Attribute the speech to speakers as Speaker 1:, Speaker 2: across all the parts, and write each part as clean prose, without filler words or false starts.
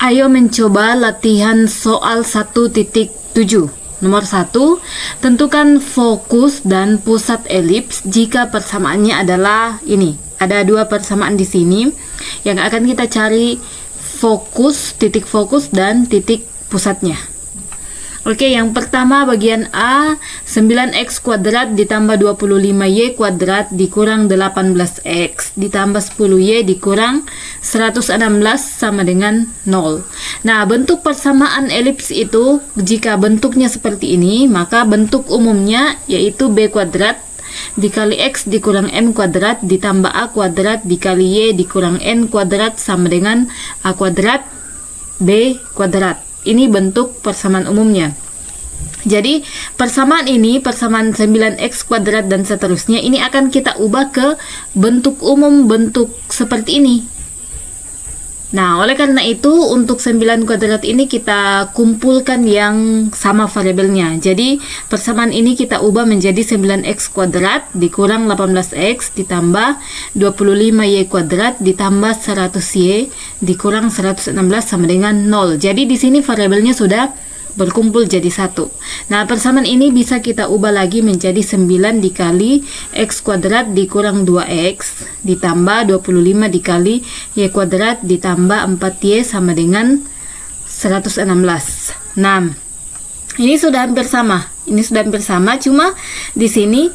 Speaker 1: Ayo mencoba latihan soal 1.7. Nomor 1, tentukan fokus dan pusat elips jika persamaannya adalah ini. Ada dua persamaan di sini yang akan kita cari fokus, titik fokus dan titik pusatnya. Oke, yang pertama bagian A, 9x kuadrat ditambah 25y kuadrat dikurang 18x ditambah 10y dikurang 116 sama dengan 0. Nah, bentuk persamaan elips itu jika bentuknya seperti ini, maka bentuk umumnya yaitu b kuadrat dikali x dikurang m kuadrat ditambah a kuadrat dikali y dikurang n kuadrat sama dengan a kuadrat b kuadrat. Ini bentuk persamaan umumnya. Jadi persamaan ini, persamaan 9x kuadrat dan seterusnya, ini akan kita ubah ke bentuk umum, bentuk seperti ini. Nah, oleh karena itu untuk 9 kuadrat ini kita kumpulkan yang sama variabelnya. Jadi persamaan ini kita ubah menjadi 9x kuadrat dikurang 18x ditambah 25y kuadrat ditambah 100y dikurang 116 sama dengan 0. Jadi di sini variabelnya sudah berkumpul jadi 1. Nah, persamaan ini bisa kita ubah lagi menjadi 9 dikali x kuadrat dikurang 2x ditambah 25 dikali y kuadrat ditambah 4y sama dengan 116. Nah, ini sudah hampir sama. Ini sudah hampir sama, cuma di sini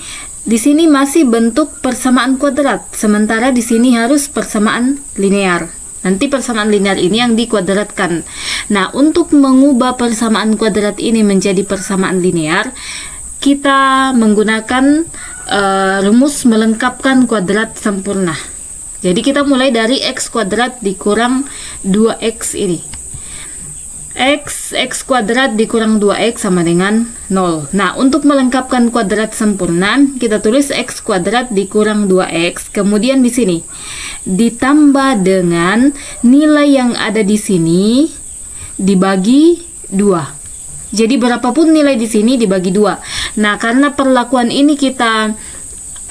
Speaker 1: masih bentuk persamaan kuadrat, sementara di sini harus persamaan linear. Nanti persamaan linear ini yang dikuadratkan. Nah, untuk mengubah persamaan kuadrat ini menjadi persamaan linear, kita menggunakan rumus melengkapkan kuadrat sempurna. Jadi kita mulai dari x kuadrat dikurang 2x ini. X kuadrat dikurang 2x sama dengan 0. Nah, untuk melengkapkan kuadrat sempurna, kita tulis x kuadrat dikurang 2x. Kemudian di sini ditambah dengan nilai yang ada di sini dibagi 2. Jadi berapapun nilai di sini dibagi 2. Nah, karena perlakuan ini kita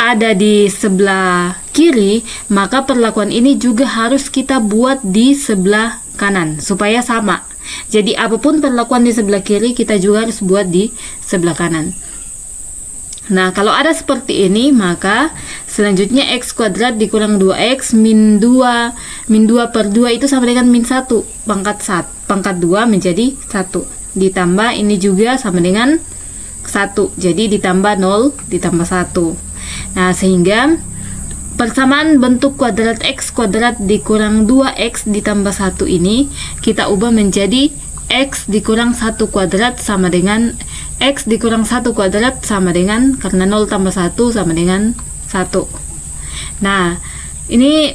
Speaker 1: ada di sebelah kiri, maka perlakuan ini juga harus kita buat di sebelah kanan supaya sama. Jadi apapun perlakuan di sebelah kiri, kita juga harus buat di sebelah kanan. Nah, kalau ada seperti ini, maka selanjutnya x kuadrat dikurang 2x min 2 per 2 itu sama dengan min 1 pangkat 2 menjadi 1 ditambah ini juga sama dengan 1, jadi ditambah 0 ditambah 1. Nah, sehingga persamaan bentuk kuadrat x kuadrat dikurang 2x ditambah 1 ini kita ubah menjadi x dikurang 1 kuadrat sama dengan x dikurang 1 kuadrat sama dengan, karena 0 tambah 1 sama dengan 1. Nah, ini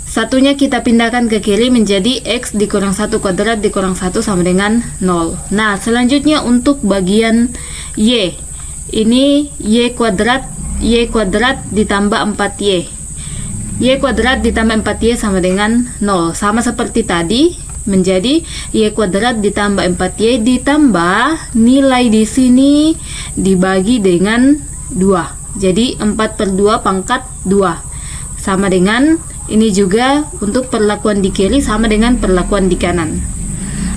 Speaker 1: satunya kita pindahkan ke kiri menjadi x dikurang 1 kuadrat dikurang 1 sama dengan 0. Nah, selanjutnya untuk bagian y, ini y kuadrat ditambah 4y. Y kuadrat ditambah 4y sama dengan 0. Sama seperti tadi, menjadi y kuadrat ditambah 4y ditambah nilai di sini dibagi dengan 2. Jadi 4 per 2 pangkat 2. Sama dengan ini juga untuk perlakuan di kiri sama dengan perlakuan di kanan.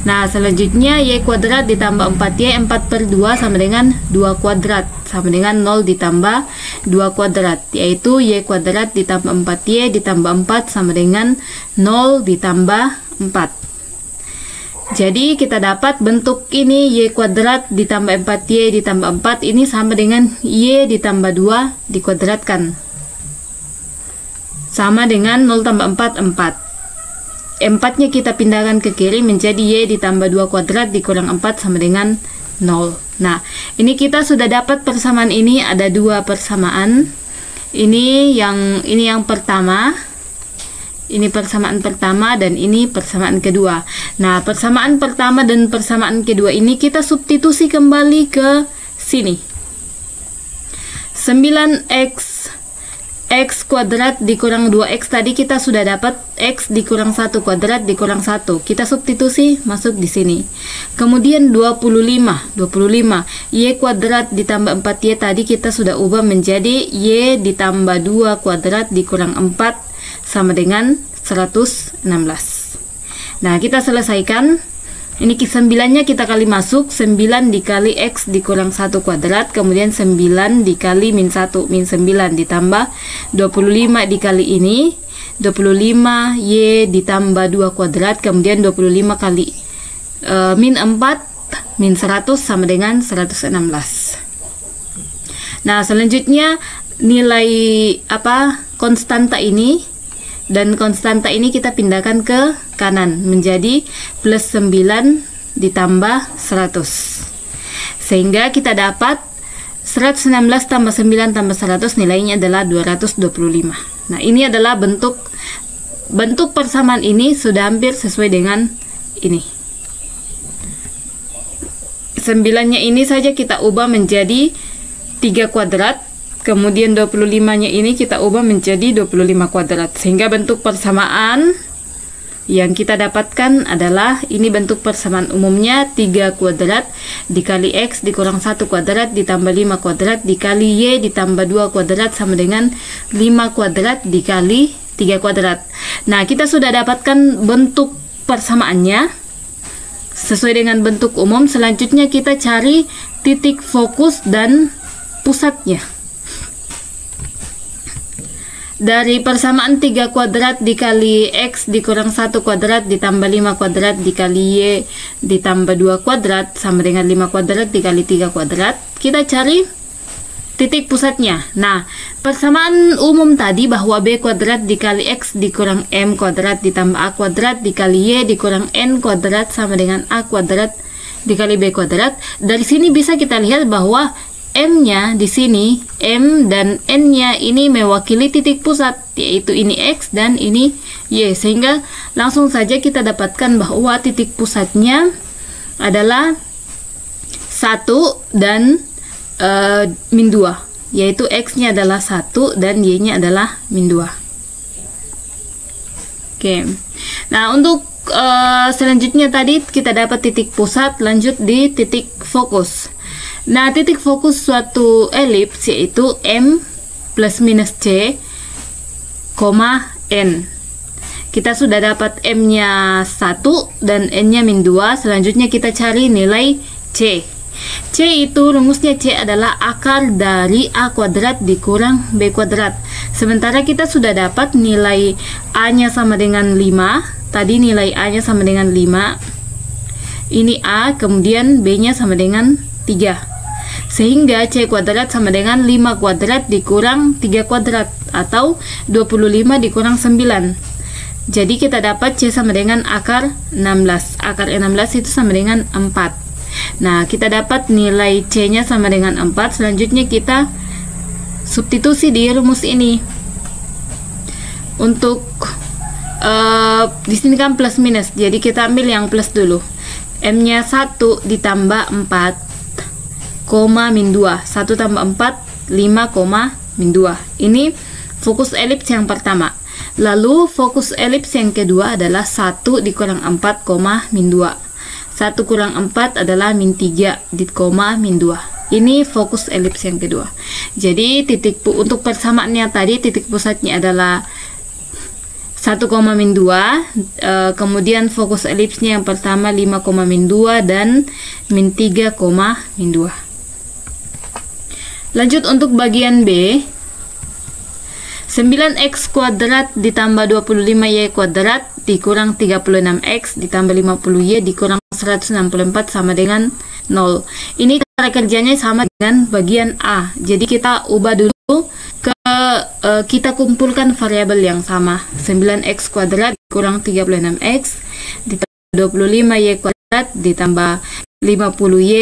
Speaker 1: Nah, selanjutnya y kuadrat ditambah 4y, 4 per 2 sama dengan 2 kuadrat, sama dengan 0 ditambah 2 kuadrat, yaitu y kuadrat ditambah 4y ditambah 4 sama dengan 0 ditambah 4. Jadi kita dapat bentuk ini y kuadrat ditambah 4y ditambah 4 ini sama dengan y ditambah 2 dikuadratkan. Sama dengan 0 tambah 4, 4. 4-nya kita pindahkan ke kiri menjadi y ditambah 2 kuadrat dikurang 4 sama dengan 0. Nah, ini kita sudah dapat persamaan ini, ada dua persamaan. Ini yang pertama. Ini persamaan pertama dan ini persamaan kedua. Nah, persamaan pertama dan persamaan kedua ini kita substitusi kembali ke sini. 9x kuadrat dikurang 2x tadi kita sudah dapat x dikurang 1 kuadrat dikurang 1. Kita substitusi masuk di sini. Kemudian 25 y kuadrat ditambah 4y tadi kita sudah ubah menjadi y ditambah 2 kuadrat dikurang 4 sama dengan 116. Nah, kita selesaikan. Ini 9-nya kita kali masuk, 9 dikali X dikurang 1 kuadrat, kemudian 9 dikali min 1, min 9 ditambah 25 dikali ini, 25 Y ditambah 2 kuadrat, kemudian 25 kali min 4, min 100 sama dengan 116. Nah, selanjutnya nilai konstanta ini dan konstanta ini kita pindahkan ke kanan menjadi plus 9 ditambah 100, sehingga kita dapat 116 tambah 9 tambah 100 nilainya adalah 225. Nah, ini adalah bentuk persamaan ini sudah hampir sesuai dengan ini. 9-nya ini saja kita ubah menjadi 3 kuadrat, kemudian 25-nya ini kita ubah menjadi 25 kuadrat, sehingga bentuk persamaan yang kita dapatkan adalah ini bentuk persamaan umumnya 3 kuadrat dikali X dikurang 1 kuadrat ditambah 5 kuadrat dikali Y ditambah 2 kuadrat sama dengan 5 kuadrat dikali 3 kuadrat. Nah, kita sudah dapatkan bentuk persamaannya sesuai dengan bentuk umum. Selanjutnya kita cari titik fokus dan pusatnya. Dari persamaan 3 kuadrat dikali X dikurang 1 kuadrat ditambah 5 kuadrat dikali Y ditambah 2 kuadrat sama dengan 5 kuadrat dikali 3 kuadrat, kita cari titik pusatnya. Nah, persamaan umum tadi bahwa B kuadrat dikali X dikurang M kuadrat ditambah A kuadrat dikali Y dikurang N kuadrat sama dengan A kuadrat dikali B kuadrat. Dari sini bisa kita lihat bahwa M-nya di sini, M dan N-nya ini mewakili titik pusat, yaitu ini X dan ini Y, sehingga langsung saja kita dapatkan bahwa titik pusatnya adalah 1 dan min 2, yaitu X-nya adalah 1 dan Y-nya adalah min 2. Oke. Nah, untuk selanjutnya tadi kita dapat titik pusat, lanjut di titik fokus. Nah, titik fokus suatu elips yaitu M plus minus C, N. Kita sudah dapat M-nya 1 dan N-nya min 2. Selanjutnya kita cari nilai C. C itu rumusnya C adalah akar dari A kuadrat dikurang B kuadrat. Sementara kita sudah dapat nilai A-nya sama dengan 5. Tadi nilai A-nya sama dengan 5. Ini A, kemudian B-nya sama dengan 3. Sehingga C kuadrat sama dengan 5 kuadrat dikurang 3 kuadrat atau 25 dikurang 9. Jadi kita dapat C sama dengan akar 16. Akar 16 itu sama dengan 4. Nah, kita dapat nilai C-nya sama dengan 4. Selanjutnya kita substitusi di rumus ini. Untuk di sini kan plus minus, jadi kita ambil yang plus dulu. M-nya 1 ditambah 4 min 2, 1 tambah 4 5, min 2. Ini fokus elips yang pertama. Lalu fokus elips yang kedua adalah 1 dikurang 4, min 2. 1 kurang 4 adalah min 3, min 2. Ini fokus elips yang kedua. Jadi untuk persamaannya tadi titik pusatnya adalah 1, min 2, kemudian fokus elipsnya yang pertama 5, min 2 dan min 3, min 2. Lanjut untuk bagian B, 9x kuadrat ditambah 25y kuadrat dikurang 36x ditambah 50y dikurang 164 sama dengan 0. Ini cara kerjanya sama dengan bagian A. Jadi kita ubah dulu ke kita kumpulkan variabel yang sama. 9x kuadrat dikurang 36x ditambah 25y kuadrat ditambah 50y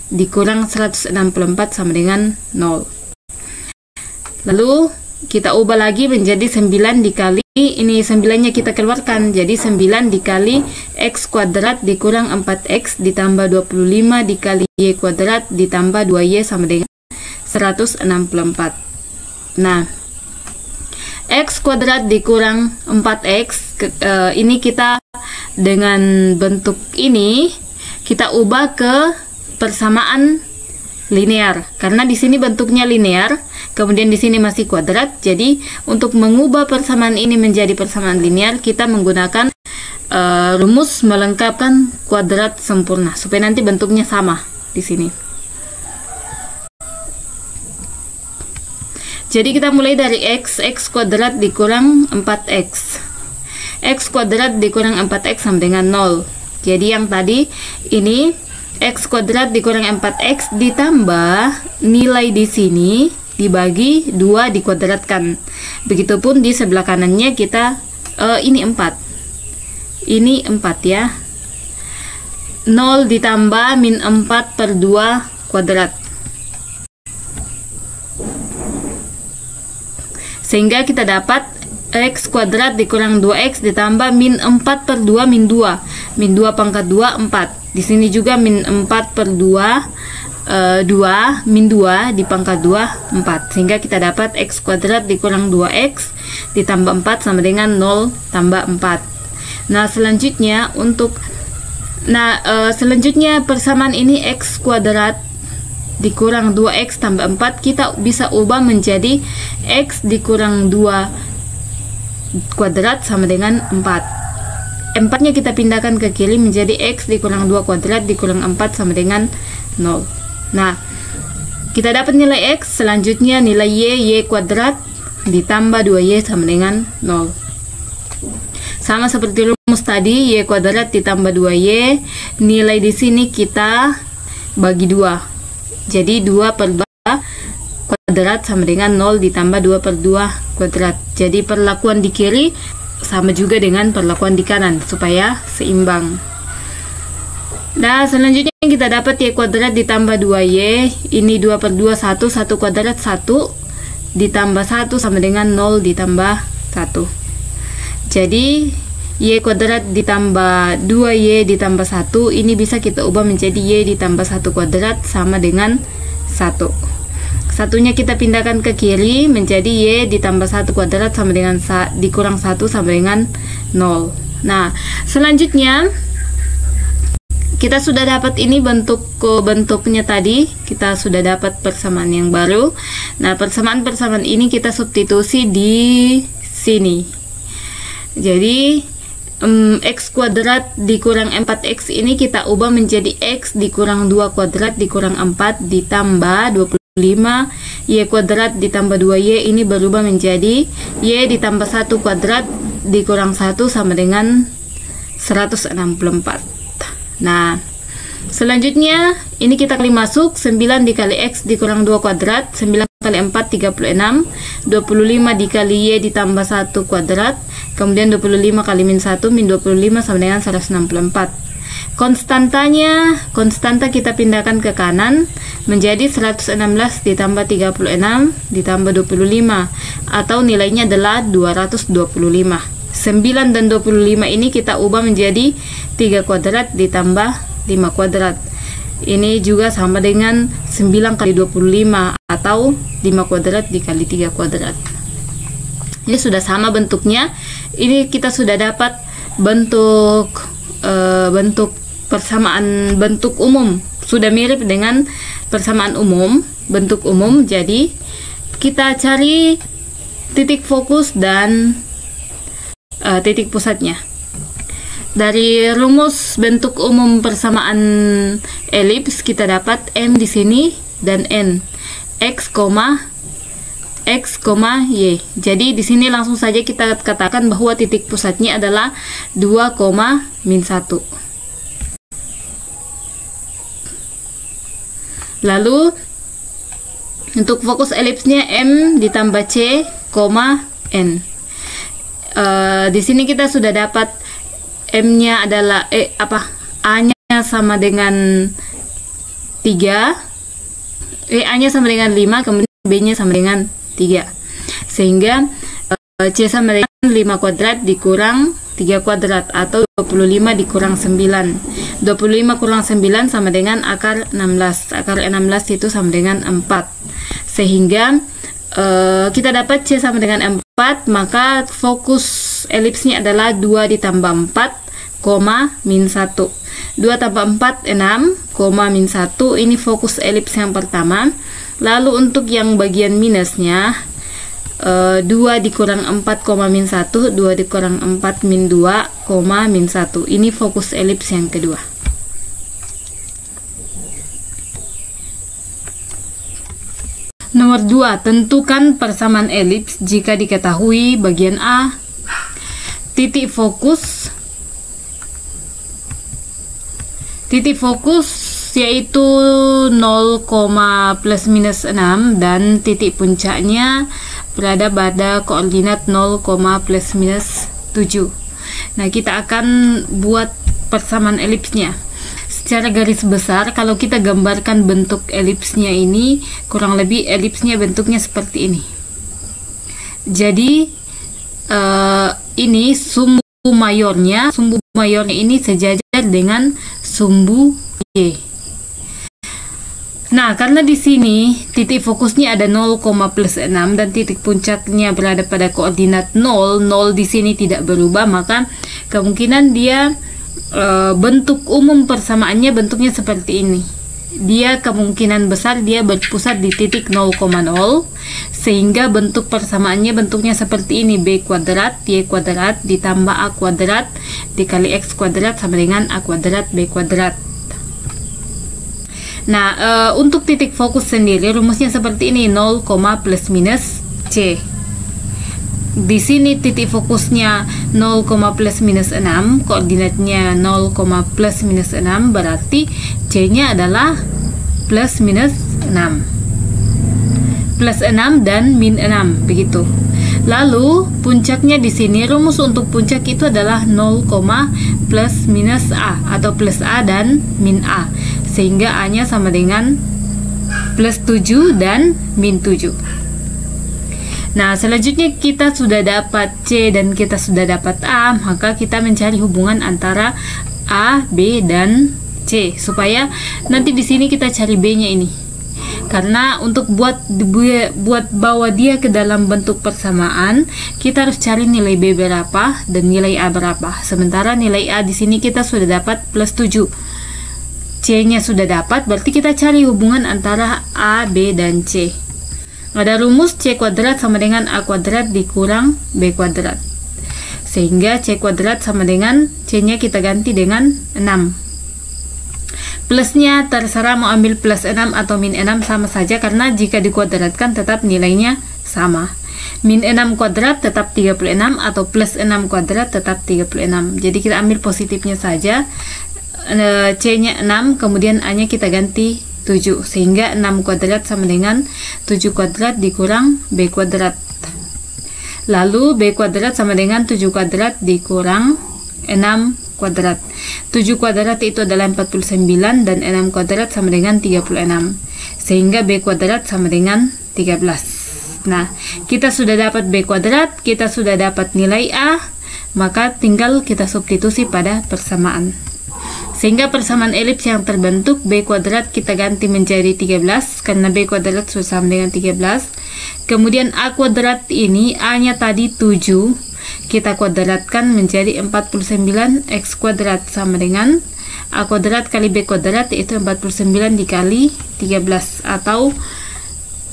Speaker 1: dikurang 164 sama dengan 0. Lalu kita ubah lagi menjadi 9 dikali, ini 9-nya kita keluarkan, jadi 9 dikali x kuadrat dikurang 4x ditambah 25 dikali y kuadrat ditambah 2y sama dengan 164. Nah, x kuadrat dikurang 4x, ini kita dengan bentuk ini kita ubah ke persamaan linear, karena di sini bentuknya linear, kemudian di sini masih kuadrat. Jadi untuk mengubah persamaan ini menjadi persamaan linear, kita menggunakan rumus melengkapkan kuadrat sempurna supaya nanti bentuknya sama di sini. Jadi kita mulai dari x kuadrat dikurang 4x. X kuadrat dikurang 4x sama dengan 0. Jadi yang tadi ini x kuadrat dikurang 4x ditambah nilai di sini dibagi 2 dikuadratkan. Begitupun di sebelah kanannya kita ini 4. Ini 4 ya. 0 ditambah min 4 per 2 kuadrat. Sehingga kita dapat x kuadrat dikurang 2x ditambah min 4 per 2 min 2. Min 2 pangkat 2, 4. Di sini juga min 4 per 2, 2, min 2 di pangkat 2, 4. Sehingga kita dapat x kuadrat dikurang 2x ditambah 4 sama dengan 0 tambah 4. Nah, selanjutnya selanjutnya persamaan ini x kuadrat dikurang 2x tambah 4 kita bisa ubah menjadi x dikurang 2 kuadrat sama dengan 4. 4-nya kita pindahkan ke kiri menjadi x dikurang 2 kuadrat dikurang 4 sama dengan 0. Nah, kita dapat nilai x, selanjutnya nilai y kuadrat ditambah 2y sama dengan 0. Sama seperti rumus tadi, y kuadrat ditambah 2y, nilai di sini kita bagi 2. Jadi 2 per 2 kuadrat sama dengan 0 ditambah 2 per 2 kuadrat. Jadi perlakuan di kiri sama juga dengan perlakuan di kanan supaya seimbang. Nah, selanjutnya kita dapat y kuadrat ditambah 2y. Ini 2 per 2 1 kuadrat 1 ditambah 1 sama dengan 0 ditambah 1. Jadi y kuadrat ditambah 2y ditambah 1 ini bisa kita ubah menjadi y ditambah 1 kuadrat sama dengan 1. Satunya kita pindahkan ke kiri menjadi y ditambah 1 kuadrat sama dengan dikurang 1 sama dengan 0. Nah, selanjutnya kita sudah dapat ini bentuknya tadi. Kita sudah dapat persamaan yang baru. Nah, persamaan ini kita substitusi di sini. Jadi x kuadrat dikurang 4x ini kita ubah menjadi x dikurang 2 kuadrat dikurang 4 ditambah 25 y kuadrat ditambah 2y ini berubah menjadi y ditambah 1 kuadrat dikurang 1 sama dengan 164. Nah, selanjutnya ini kita kali masuk 9 dikali x dikurang 2 kuadrat, 9 kali 4 36, 25 dikali y ditambah 1 kuadrat, kemudian 25 kali min 1 min 25 sama dengan 164. Konstanta kita pindahkan ke kanan menjadi 116 ditambah 36 ditambah 25 atau nilainya adalah 225. 9 dan 25 ini kita ubah menjadi 3 kuadrat ditambah 5 kuadrat. Ini juga sama dengan 9 kali 25 atau 5 kuadrat dikali 3 kuadrat. Ini sudah sama bentuknya. Ini kita sudah dapat bentuk persamaan bentuk umum, sudah mirip dengan persamaan umum, bentuk umum. Jadi kita cari titik fokus dan titik pusatnya. Dari rumus bentuk umum persamaan elips kita dapat M di sini dan N, x, y. Jadi di sini langsung saja kita katakan bahwa titik pusatnya adalah 2, min 1. Lalu untuk fokus elipsnya M ditambah C, N. Di sini kita sudah dapat M-nya adalah A-nya sama dengan 3, A-nya sama dengan 5, kemudian B-nya sama dengan 3. Sehingga C sama dengan 5 kuadrat dikurang 3 kuadrat atau 25 dikurang 9. 25 kurang 9 sama dengan akar 16. Akar 16 itu sama dengan 4. Sehingga kita dapat C sama dengan 4, maka fokus elipsnya adalah 2 ditambah 4, min 1. 2 tambah 4, 6, min 1. Ini fokus elips yang pertama. Lalu untuk yang bagian minusnya, 2 dikurang 4, min 1, 2 dikurang 4, min 2, min 1. Ini fokus elips yang kedua. Nomor 2, tentukan persamaan elips jika diketahui bagian A, titik fokus yaitu 0, plus minus 6 dan titik puncaknya berada pada koordinat 0, plus minus 7. Nah, kita akan buat persamaan elipsnya. Secara garis besar, kalau kita gambarkan bentuk elipsnya ini, kurang lebih elipsnya bentuknya seperti ini. Jadi ini sumbu mayornya ini sejajar dengan sumbu Y. Nah, karena di sini titik fokusnya ada 0, plus 6 dan titik puncaknya berada pada koordinat 0 di sini tidak berubah, maka kemungkinan dia bentuk umum persamaannya bentuknya seperti ini. Dia kemungkinan besar dia berpusat di titik 0,0, sehingga bentuk persamaannya bentuknya seperti ini: B kuadrat Y kuadrat ditambah A kuadrat dikali X kuadrat sama dengan A kuadrat B kuadrat. Nah, untuk titik fokus sendiri rumusnya seperti ini: 0, plus minus C. Di sini titik fokusnya 0, plus minus 6, koordinatnya 0, plus minus 6, berarti C-nya adalah plus minus 6. Plus 6 dan min 6, begitu. Lalu puncaknya di sini, rumus untuk puncak itu adalah 0, plus minus A atau plus A dan min A, sehingga A-nya sama dengan plus 7 dan min 7. Nah, selanjutnya kita sudah dapat C dan kita sudah dapat A, maka kita mencari hubungan antara A, B, dan C supaya nanti di sini kita cari B-nya ini. Karena untuk buat bawa dia ke dalam bentuk persamaan, kita harus cari nilai B berapa dan nilai A berapa. Sementara nilai A di sini kita sudah dapat plus 7. C-nya sudah dapat, berarti kita cari hubungan antara A, B, dan C. Ada rumus C kuadrat sama dengan A kuadrat dikurang B kuadrat, sehingga C kuadrat sama dengan C-nya kita ganti dengan 6. Plusnya terserah mau ambil plus 6 atau min 6 sama saja, karena jika dikuadratkan tetap nilainya sama. Min 6 kuadrat tetap 36 atau plus 6 kuadrat tetap 36. Jadi kita ambil positifnya saja. C-nya 6, kemudian A-nya kita ganti 7, sehingga 6 kuadrat sama dengan 7 kuadrat dikurang B kuadrat. Lalu B kuadrat sama dengan 7 kuadrat dikurang 6 kuadrat. 7 kuadrat itu adalah 49 dan 6 kuadrat sama dengan 36, sehingga B kuadrat sama dengan 13. Nah, kita sudah dapat B kuadrat, kita sudah dapat nilai A, maka tinggal kita substitusi pada persamaan. Sehingga persamaan elips yang terbentuk B kuadrat kita ganti menjadi 13 karena B kuadrat sudah sama dengan 13. Kemudian A kuadrat ini A-nya tadi 7, kita kuadratkan menjadi 49, X kuadrat sama dengan A kuadrat kali B kuadrat, yaitu 49 dikali 13, atau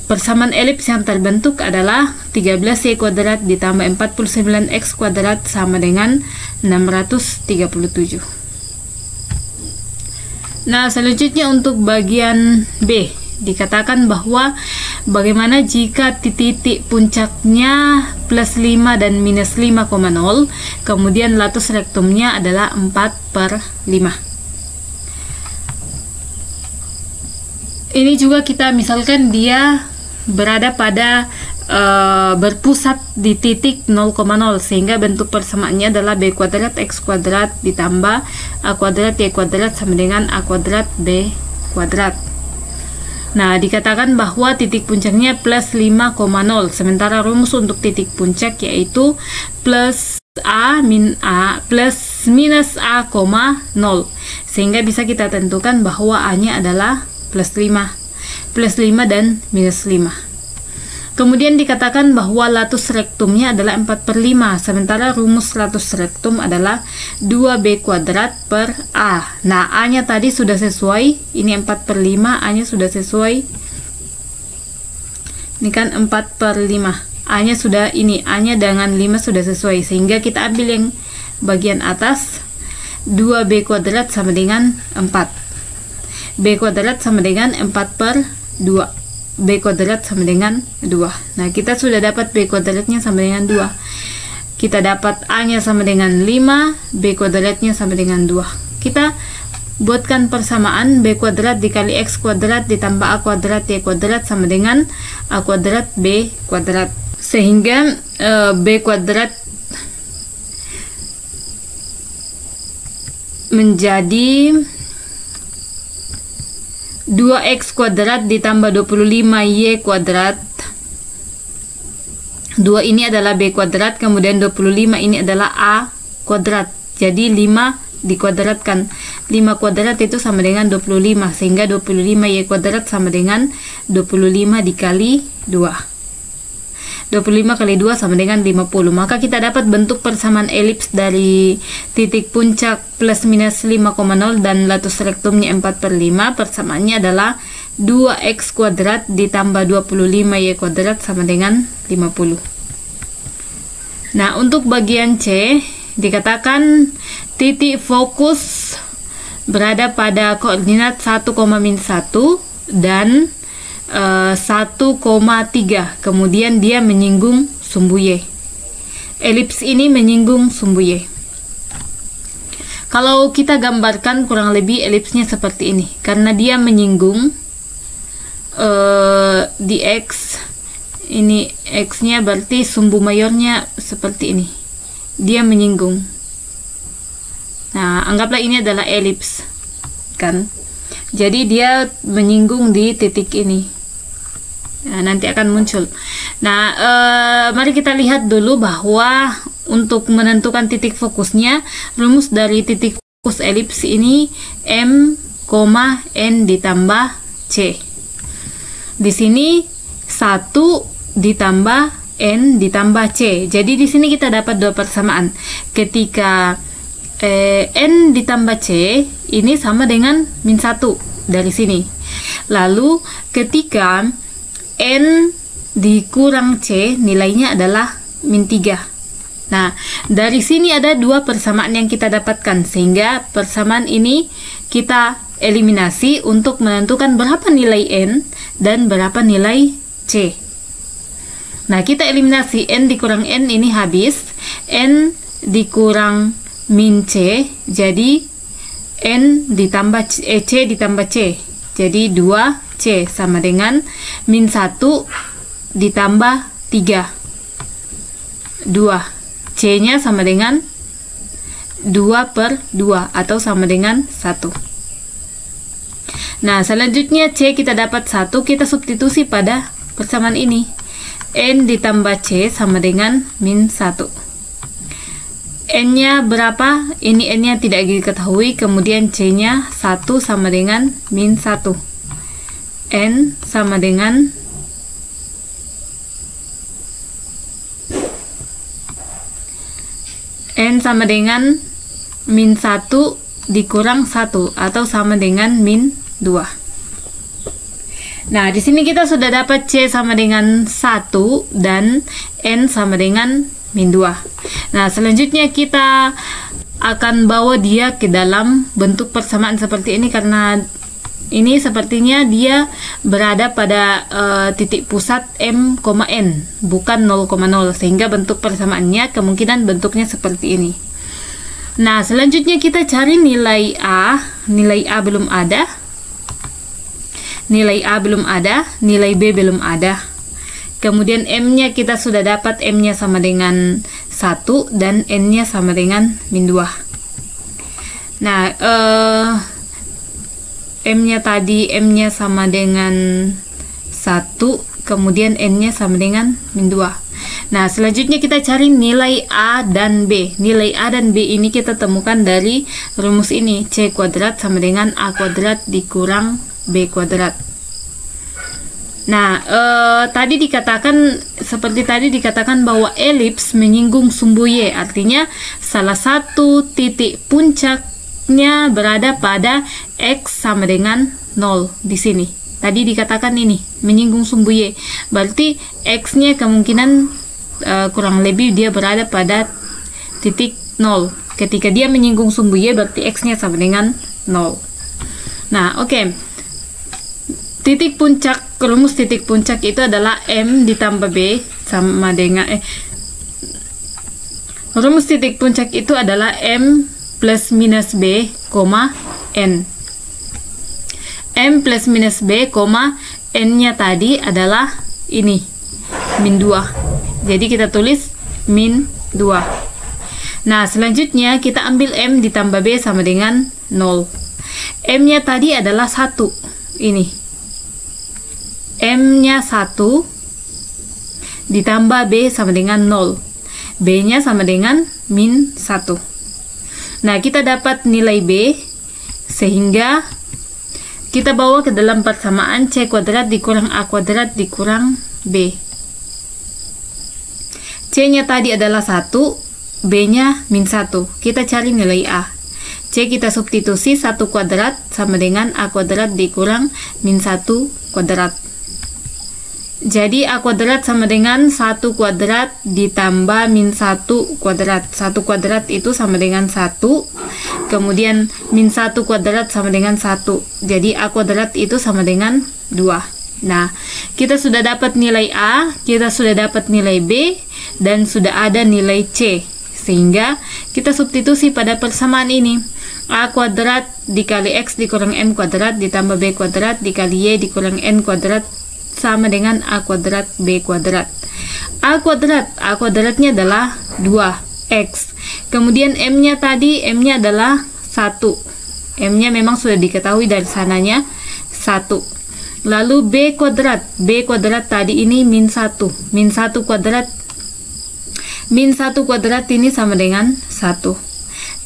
Speaker 1: persamaan elips yang terbentuk adalah 13Y kuadrat ditambah 49X kuadrat sama dengan 637. Nah, selanjutnya untuk bagian B, dikatakan bahwa bagaimana jika titik puncaknya plus 5 dan minus 5,0, kemudian latus rektumnya adalah 4/5. Ini juga kita misalkan dia berada pada berpusat di titik 0,0, sehingga bentuk persamaannya adalah B kuadrat X kuadrat ditambah A kuadrat Y kuadrat sama dengan A kuadrat B kuadrat. Nah, dikatakan bahwa titik puncaknya plus 5,0, sementara rumus untuk titik puncak yaitu plus A min A plus minus A, 0, sehingga bisa kita tentukan bahwa A-nya adalah plus 5 dan minus 5. Kemudian dikatakan bahwa latus rektumnya adalah 4/5, sementara rumus latus rektum adalah 2B kuadrat per A. Nah, A-nya tadi sudah sesuai, ini 4/5, A-nya sudah sesuai Ini kan 4/5. A-nya sudah ini, A-nya dengan 5 sudah sesuai, sehingga kita ambil yang bagian atas. 2b kuadrat sama dengan 4. B kuadrat sama dengan 4/2. B kuadrat sama dengan 2. Nah, kita sudah dapat B kuadratnya sama dengan 2. Kita dapat A-nya sama dengan 5, B kuadratnya sama dengan 2. Kita buatkan persamaan B kuadrat dikali X kuadrat ditambah A kuadrat Y kuadrat sama dengan A kuadrat B kuadrat. Sehingga B kuadrat menjadi 2x kuadrat ditambah 25y kuadrat. 2 ini adalah b kuadrat, kemudian 25 ini adalah a kuadrat. Jadi 5 dikuadratkan. 5 kuadrat itu sama dengan 25, sehingga 25y kuadrat sama dengan 25 dikali 2. 25 kali 2 sama dengan 50. Maka kita dapat bentuk persamaan elips dari titik puncak plus minus 5,0 dan latus rektumnya 4/5. Persamaannya adalah 2x kuadrat ditambah 25y kuadrat sama dengan 50. Nah, untuk bagian C dikatakan titik fokus berada pada koordinat 1,-1 dan 1,3. Kemudian dia menyinggung sumbu Y. Elips ini menyinggung sumbu Y. Kalau kita gambarkan kurang lebih elipsnya seperti ini, karena dia menyinggung di X. Ini X-nya berarti sumbu mayornya seperti ini. Dia menyinggung. Nah, anggaplah ini adalah elips, kan? Jadi dia menyinggung di titik ini. Nah, nanti akan muncul. Nah, mari kita lihat dulu bahwa untuk menentukan titik fokusnya, rumus dari titik fokus elips ini M, N ditambah C. Di sini 1 ditambah N ditambah C. Jadi di sini kita dapat dua persamaan. Ketika N ditambah C ini sama dengan -1 dari sini. Lalu ketika N dikurang C nilainya adalah -3. Nah, dari sini ada dua persamaan yang kita dapatkan, sehingga persamaan ini kita eliminasi untuk menentukan berapa nilai N dan berapa nilai C. Nah, kita eliminasi N dikurang N ini habis. N dikurang min C, jadi N ditambah C ditambah C. Jadi 2C sama dengan -1 ditambah 3. 2. C-nya sama dengan 2/2 atau sama dengan 1. Nah, selanjutnya C kita dapat 1, kita substitusi pada persamaan ini. N ditambah C sama dengan -1. N-nya berapa? Ini N-nya tidak diketahui, kemudian C-nya 1 sama dengan -1. N sama dengan -1 dikurang 1 atau sama dengan -2. Nah, di sini kita sudah dapat C sama dengan 1 dan N sama dengan -2. Nah, selanjutnya kita akan bawa dia ke dalam bentuk persamaan seperti ini, karena ini sepertinya dia berada pada titik pusat M, N, bukan 0,0, sehingga bentuk persamaannya kemungkinan bentuknya seperti ini. Nah, selanjutnya kita cari nilai A. Nilai A belum ada. Nilai A belum ada, nilai B belum ada. Kemudian M-nya kita sudah dapat, M-nya sama dengan 1 dan N-nya sama dengan -2. Nah, M-nya tadi, M-nya sama dengan 1, kemudian N-nya sama dengan -2. Nah, selanjutnya kita cari nilai A dan B. Nilai A dan B ini kita temukan dari rumus ini. C kuadrat sama dengan A kuadrat dikurang B kuadrat. Nah, seperti tadi dikatakan bahwa elips menyinggung sumbu Y, artinya salah satu titik puncaknya berada pada X sama dengan 0 di sini. tadi dikatakan ini menyinggung sumbu Y, berarti X-nya kemungkinan kurang lebih dia berada pada titik 0. Ketika dia menyinggung sumbu Y, berarti X-nya sama dengan 0. Nah, oke. Titik puncak, rumus titik puncak itu adalah M ditambah B sama dengan rumus titik puncak itu adalah M plus minus B, N. M plus minus B, N-nya tadi adalah ini, min 2. Jadi kita tulis min 2. Nah, selanjutnya kita ambil M ditambah B sama dengan 0. M-nya tadi adalah 1. Ini. M-nya 1 ditambah B sama dengan 0. B-nya sama dengan min 1. Nah, kita dapat nilai B, sehingga kita bawa ke dalam persamaan C kuadrat dikurang A kuadrat dikurang B. C-nya tadi adalah 1, B-nya min 1. Kita cari nilai A. C kita substitusi 1 kuadrat sama dengan A kuadrat dikurang min 1 kuadrat. Jadi A kuadrat sama dengan 1 kuadrat ditambah min 1 kuadrat. 1 kuadrat itu sama dengan 1. Kemudian min 1 kuadrat sama dengan 1. Jadi A kuadrat itu sama dengan 2. Nah, kita sudah dapat nilai A, kita sudah dapat nilai B, dan sudah ada nilai C. Sehingga kita substitusi pada persamaan ini. A kuadrat dikali X dikurang M kuadrat ditambah B kuadrat dikali Y dikurang N kuadrat sama dengan A kuadrat B kuadrat. A kuadratnya adalah 2X. Kemudian M-nya tadi, M-nya adalah 1. M-nya memang sudah diketahui dari sananya 1. Lalu B kuadrat tadi ini min 1. Min 1 kuadrat ini sama dengan 1.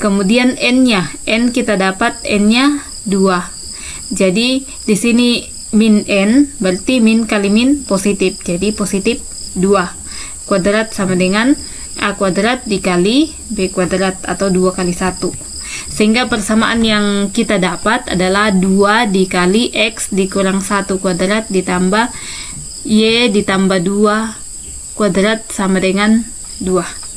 Speaker 1: Kemudian N-nya, N kita dapat N-nya 2. Jadi di sini min N, berarti min kali min positif. Jadi positif 2. Kuadrat sama dengan A kuadrat dikali B kuadrat atau 2 kali 1. Sehingga persamaan yang kita dapat adalah 2 dikali X dikurang 1 kuadrat ditambah Y ditambah 2 kuadrat sama dengan 2.